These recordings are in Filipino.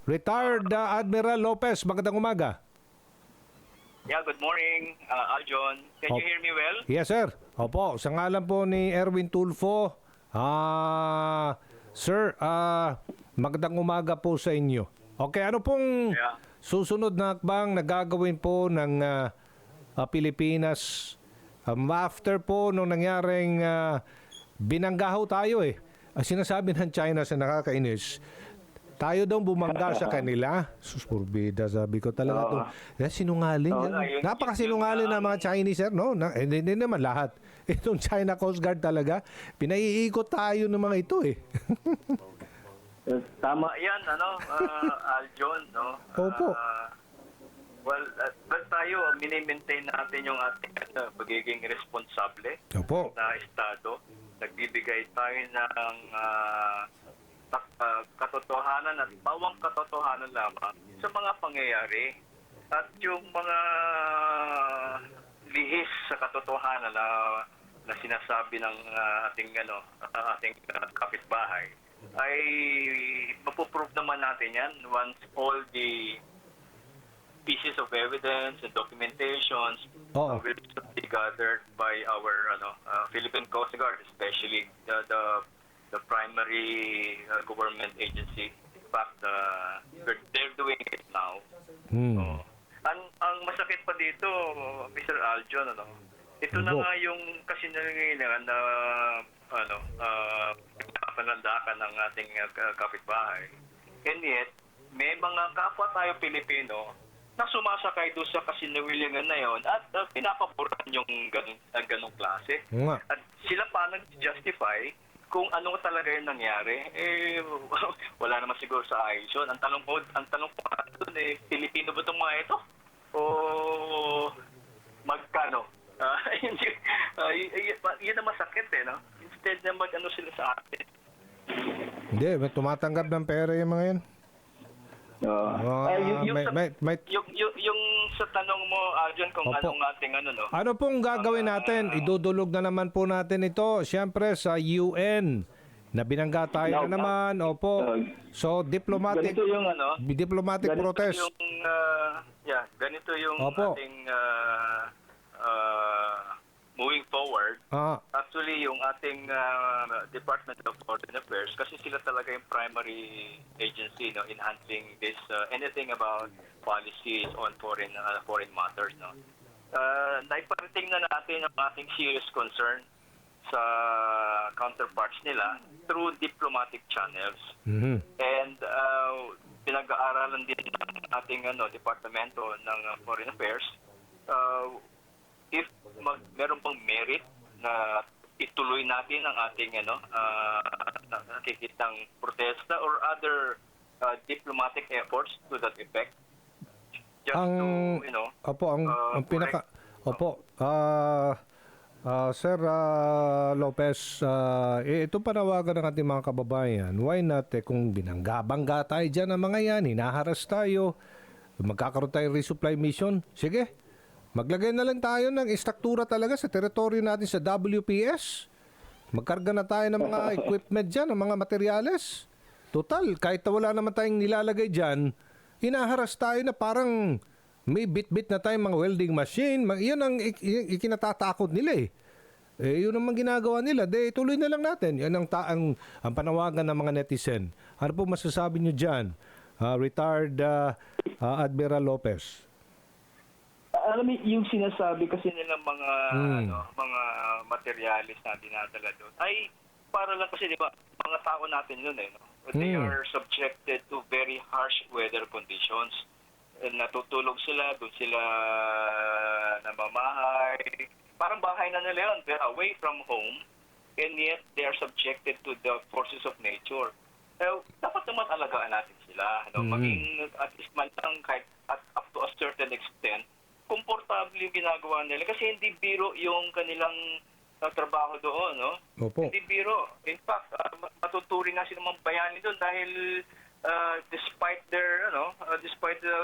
Retired Admiral Lopez, magandang umaga. Yeah, good morning, Aljon. Can you hear me well? Yes, sir. Opo, sa ngalan po ni Erwin Tulfo. Sir, magandang umaga po sa inyo. Okay, ano pong Yeah. susunod na hakbang na gagawin po ng Pilipinas after po nung nangyaring binanggaho tayo eh. Ang sinasabi ng China sa nakakainis, tayo daw bumangga sa kanila. Susurbida, sabi ko talaga. Sinungaling. Napakasinungaling ng mga Chinese, sir. No? Hindi naman lahat. Itong China Coast Guard talaga, pinaiikot tayo ng mga ito eh. Tama yan, Aljon, no? Opo. Well, tayo, mini-maintain natin yung ating pagiging responsable Opo. na estado. Nagbibigay tayo ng katotohanan at bawang katotohanan lamang sa mga pangyayari. At yung mga lihis sa katotohanan na sinasabi ng ating kapitbahay ay mapuprove naman natin yan once all the pieces of evidence and documentations will be gathered by our Philippine Coast Guard, especially the primary government agency. In fact, they're doing it now. Ang masakit pa dito, Mr. Aljon, ito na nga yung kasi nangyayari na panandakan ng ating kapitbahay. And yet, may mga kapwa tayo Pilipino na sumasakay doon sa kasinungalingan na yon at pinapaboran yung ganong klase. At sila pa nag-justify kung ano talaga yung nangyari. Wala naman siguro sa ayos yun. Ang tanong ko doon Pilipino ba itong mga ito? O magkano? Yun ang masakit no? Instead na mag-ano sila sa atin. Hindi, tumatanggap ng pera yung mga yan. Yung sa tanong mo, Arjun, kung anong ating Ano pong gagawin natin? Idudulog na naman po natin ito, siyempre sa UN na binangga tayo na naman. Opo. So, diplomatic protest. Ganito yung ating moving forward. Actually, yung ating Department of Foreign Affairs, kasi sila talaga yung primary agency in handling this anything about policies on foreign matters. Naiparating na natin ang ating serious concern sa counterparts nila through diplomatic channels. And pinag-aaralan din ng ating Departamento ng Foreign Affairs if meron pang merit na ituloy natin ang ating nakikitang protesta or other diplomatic efforts to that effect. Just Sir Lopez, ito panawagan ng ating mga kababayan. Why not, kung binangga-bangga tayo dyan ng mga yan, hinaharas tayo, magkakaroon tayo resupply mission, sige, maglagay na lang tayo ng istruktura talaga sa teritoryo natin sa WPS. Magkarga na tayo ng mga equipment dyan, ng mga materyales. Total, kahit wala naman tayong nilalagay dyan, hinaharas tayo na parang may bit-bit na tayong mga welding machine. Yun ang ikinatatakot nila yun naman ginagawa nila. Tuloy na lang natin. Yan ang panawagan ng mga netizen. Ano po masasabi nyo dyan, retired Admiral Lopez? Alam mo, yung sinasabi kasi nilang mga mga materialis na dinadala doon ay para lang kasi, di ba, mga tao natin yun They are subjected to very harsh weather conditions. Natutulog sila, doon sila namamahay. Parang bahay na nila yun. They're away from home and yet they are subjected to the forces of nature. Dapat naman alagaan natin sila. Maging at least man lang kahit up to a certain extent komportable yung ginagawa nila kasi hindi biro yung kanilang trabaho doon, Opo. Hindi biro. In fact, matuturing nga sila mga bayani doon dahil despite despite the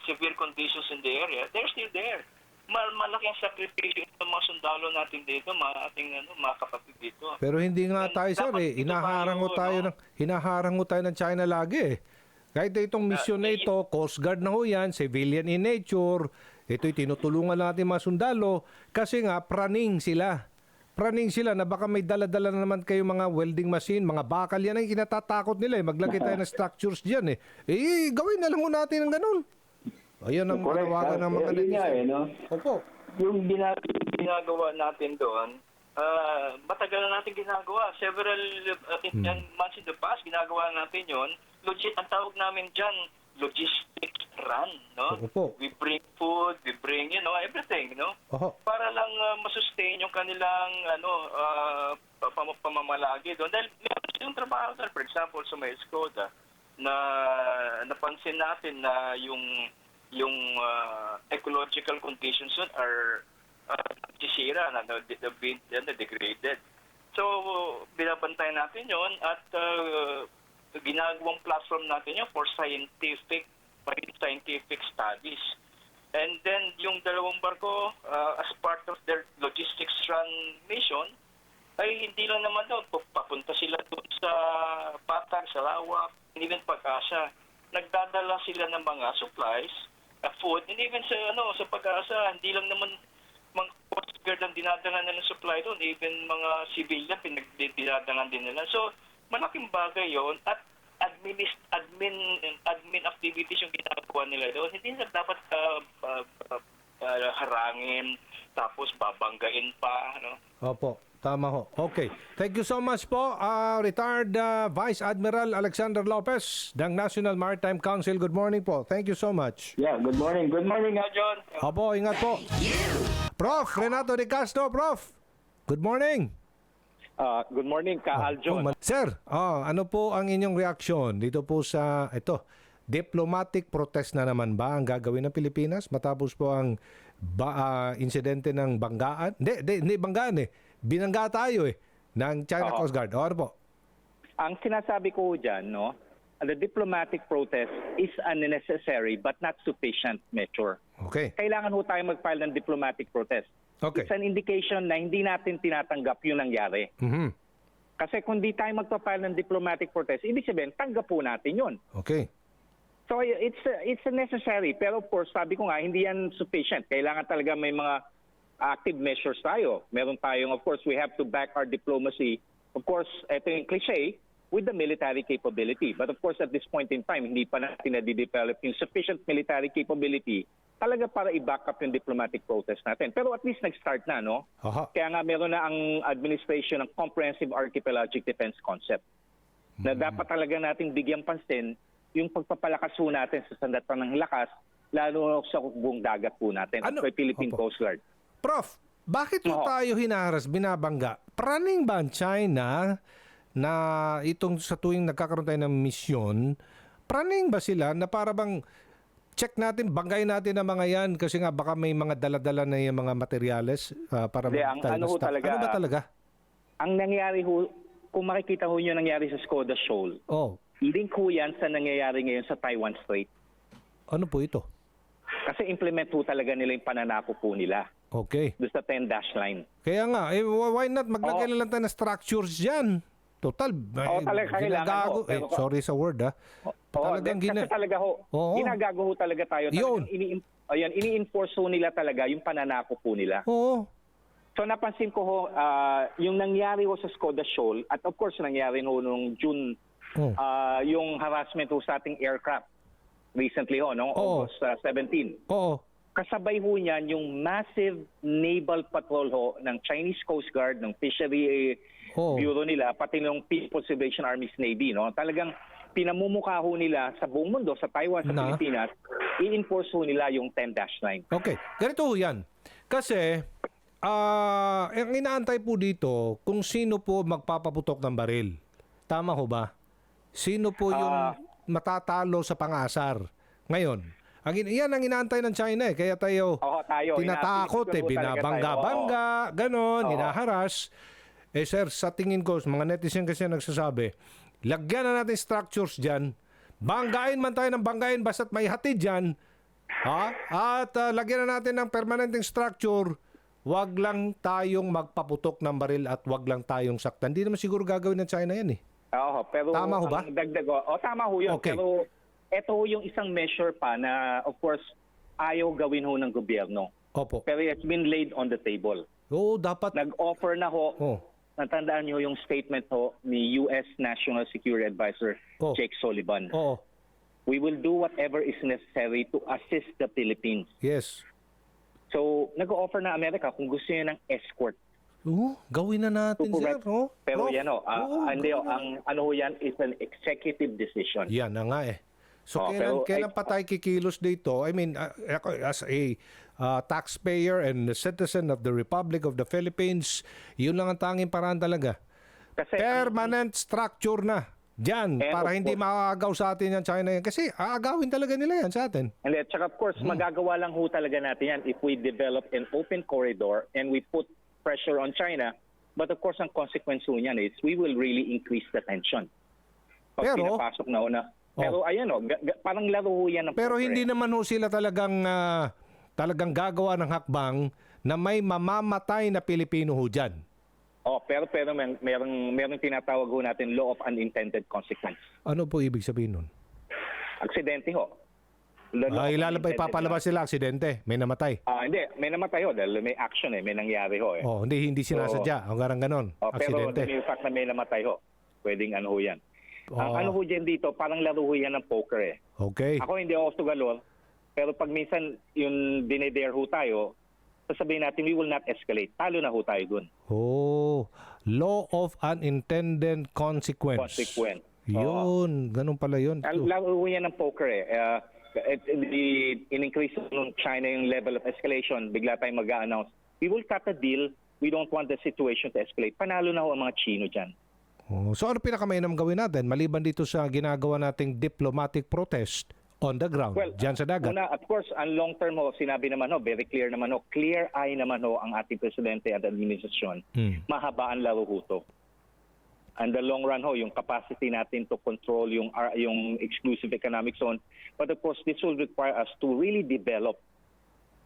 severe conditions in the area, they're still there. Malaking sakripisyo ng mga sundalo natin dito, mga kapatid dito. Pero hindi nga tayo, sir, hinaharang tayo ng China lagi Kahit itong mission na ito, Coast Guard na ho yan, civilian in nature, ito'y tinutulungan natin mga sundalo kasi nga praning sila. Praning sila na baka may dala-dala na naman kayo mga welding machine, mga bakal yan ang kinatatakot nila. Maglagay tayo ng structures dyan gawin na lang ho natin ng ganun. Ayan ang panawagan ng mga netizen. Opo. Yung ginagawa natin doon, matagal na natin ginagawa. Several months in the past, ginagawa natin yon. Ang tawag namin dyan, logistics run, no? Opo. We bring food, we bring, everything, no? Oho. Para lang masustain yung kanilang, pamamalagi doon. Dahil yung trabaho doon, for example, sa may Skoda, na napansin natin na yung ecological conditions doon are sisira, degraded. So, binabantayan natin yon at ginagawang platform natin yun for marine scientific studies. And then, yung dalawang barko, as part of their logistics run mission, ay hindi lang naman doon. Papunta sila doon sa Patag, sa Lawak, and even Pag-asa. Nagdadala sila ng mga supplies, food, and even sa Pag-asa, hindi lang naman mga Coast Guard ang dinadala nila ng supply doon, even mga civilian, dinadala din nila. So, malaking bagay yon at admin activities yung ginagawa nila doon. Hindi na dapat harangin tapos babanggain pa. Opo, tama ho. Okay. Thank you so much po, retired Vice Admiral Alexander Lopez ng National Maritime Council. Good morning po. Thank you so much. Yeah, good morning. Good morning, John. Opo, ingat po. Prof. Renato De Castro, Prof. Good morning. Good morning, Aljon. Sir, ano po ang inyong reaksyon dito po sa diplomatic protest na naman ba ang gagawin ng Pilipinas matapos po ang insidente ng banggaan? Hindi banggaan binangga tayo ng China Coast Guard. Ano po? Ang sinasabi ko dyan, the diplomatic protest is unnecessary but not sufficient measure. Okay. Kailangan ho tayo mag-file ng diplomatic protest. Okay. It's an indication na hindi natin tinatanggap yung nangyari. Mhm. Kasi kung di tayo magpa-file ng diplomatic protest, ibig sabihin, tanggap po natin yun. Okay. So it's necessary. Pero of course, sabi ko nga, hindi yan sufficient. Kailangan talaga may mga active measures tayo. Meron tayong, of course, we have to back our diplomacy. Of course, ito yung cliche, with the military capability. But of course, at this point in time, hindi pa natin na-develop yung sufficient military capability talaga para i-back up yung diplomatic protest natin. Pero at least nag-start na, no? Aha. Kaya nga meron na ang administration ng Comprehensive Archipelagic Defense Concept na dapat talaga nating bigyan pansin yung pagpapalakas po natin sa sandatan ng lakas, lalo sa buong dagat po natin, at kay Philippine Opo. Coast Guard. Prof, bakit po tayo hinaharas, binabangga? Praning ba ang China na itong sa tuwing nagkakaroon tayo ng misyon, praning ba sila na para bang check natin, banggain natin ang mga yan kasi nga baka may mga dala-dala na yung mga materyales para Ano ba talaga? Ang nangyari ho, kung makikita ho yung nangyari sa Skoda Shoal, link ho yan sa nangyayari ngayon sa Taiwan Strait. Ano po ito? Kasi implement ho talaga nila yung pananako po nila. Okay. Doon sa 10-dash line. Kaya nga, why not maglagay na lang tayo ng structures dyan? Total, talaga kailangan ho. sorry sa word Talagang kasi talaga ho, ginagago ho talaga tayo. Ini-enforce ho nila talaga yung pananako po nila. Oo. So napansin ko ho, yung nangyari ho sa Skoda Shoal, at of course nangyari ho noong June, yung harassment ho sa ating aircraft recently ho, no? August 17. Oo. Kasabay ho niyan yung massive naval patrol ho ng Chinese Coast Guard, ng Fishery Bureau nila, pati ng People's Salvation Army's Navy, no? Talagang pinamumukha ho nila sa buong mundo, sa Taiwan, sa Pilipinas, i-enforce ho nila yung 10-dash line. Okay. Ganito ho yan. Kasi, ang inaantay po dito, kung sino po magpapaputok ng baril. Tama ho ba? Sino po yung matatalo sa pangasar? Ngayon, yan ang inaantay ng China kaya tayo tinatakot, binabangga-bangga, ganon, hinaharas. Sir, sa tingin ko, mga netizen kasi nagsasabi, lagyan na natin structures dyan, banggain man tayo ng banggain basta't may hatid dyan, at lagyan na natin ng permanenteng structure, wag lang tayong magpaputok ng baril at wag lang tayong saktan. Hindi naman siguro gagawin ng China yan pero tama ho ba? Dagdag, tama ho yun. Okay. Pero ito ho yung isang measure pa na, of course, ayaw gawin ho ng gobyerno. Opo. Pero it's been laid on the table. Oo, dapat. Nag-offer na ho, Oh. natandaan niyo yung statement ho ni U.S. National Security Advisor Oh. Jake Sullivan. Oo. We will do whatever is necessary to assist the Philippines. Yes. So, nag-offer na Amerika kung gusto niya ng escort. Oo, gawin na natin, to sir. correct. Oh. Pero Prof. yan ho, hindi ho, ang ano ho yan is an executive decision. Yan na nga eh. So Oh, kailan pa tayo kikilos dito? I mean, ako, as a taxpayer and a citizen of the Republic of the Philippines, yun lang ang tanging paraan talaga. Kasi Permanent structure na. Diyan, And para of hindi course- maaagaw sa atin yan, China yan. Kasi aagawin talaga nila yan sa atin. And at saka of course, magagawa lang ho talaga natin yan if we develop an open corridor and we put pressure on China. But of course, ang consequence ho niyan is we will really increase the tension. Pag Pero- pinapasok na ho na. Pero ayan ho, parang laro ho yan ng Pero poker, hindi eh. naman ho sila talagang gagawa ng hakbang na may mamamatay na Pilipino ho dyan. Oh, pero merong tinatawag ho natin law of unintended consequence. Ano po ibig sabihin nun? Aksidente ho. The law of Ilalabay, unintended papalabas sila aksidente, may namatay. Hindi, may namatay ho dahil may action may nangyari ho eh. Oh, hindi sinasadya. Ang garang ganon. Pero Aksidente. the fact na may namatay ho, pwedeng ano ho yan. Ang Oh. ano ho dyan dito, parang laro ho yan ng poker eh. Okay. Ako hindi ako sugalol, pero pag minsan yung dinedare ho tayo, sasabihin natin we will not escalate. Talo na ho tayo dun. Oh, law of unintended consequence. Consequence. Yun, ganun pala yun. Laro ho yan ng poker eh. In-increase ng China yung level of escalation, bigla tayong mag-a-announce. We will cut a deal. We don't want the situation to escalate. Panalo na ho ang mga Chino dyan. Oh, so ano pinakamainam gawin natin? Maliban dito sa ginagawa nating diplomatic protest on the ground, dyan sa dagat. Una, of course, ang long term ho, sinabi naman ho, very clear naman ho, clear eye naman ho ang ating presidente at administrasyon. Mahaba ang laro ho to. And the long run ho, yung capacity natin to control yung exclusive economic zone. But of course, this will require us to really develop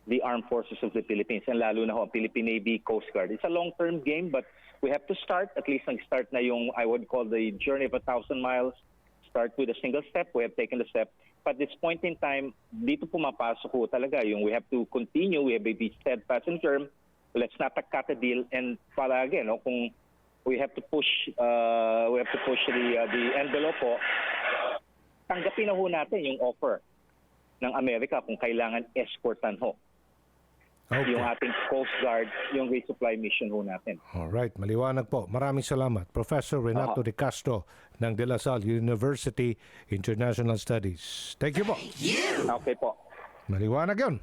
the armed forces of the Philippines, and lalo na ho, Philippine Navy, Coast Guard. It's a long-term game, but we have to start, at least nag-start na yung, I would call the journey of 1,000 miles. Start with a single step. We have taken the step. But at this point in time, dito pumapasok ho talaga yung we have to continue, we have to be steadfast and firm. Let's not cut a deal. And para again, no, kung we have to push the envelope po, tanggapin na ho natin yung offer ng Amerika kung kailangan escortan ho Okay. yung ating Coast Guard, yung resupply mission ho natin. Alright, maliwanag po. Maraming salamat. Professor Renato De Castro ng De La Salle University International Studies. Thank you po. Okay po. Maliwanag yun.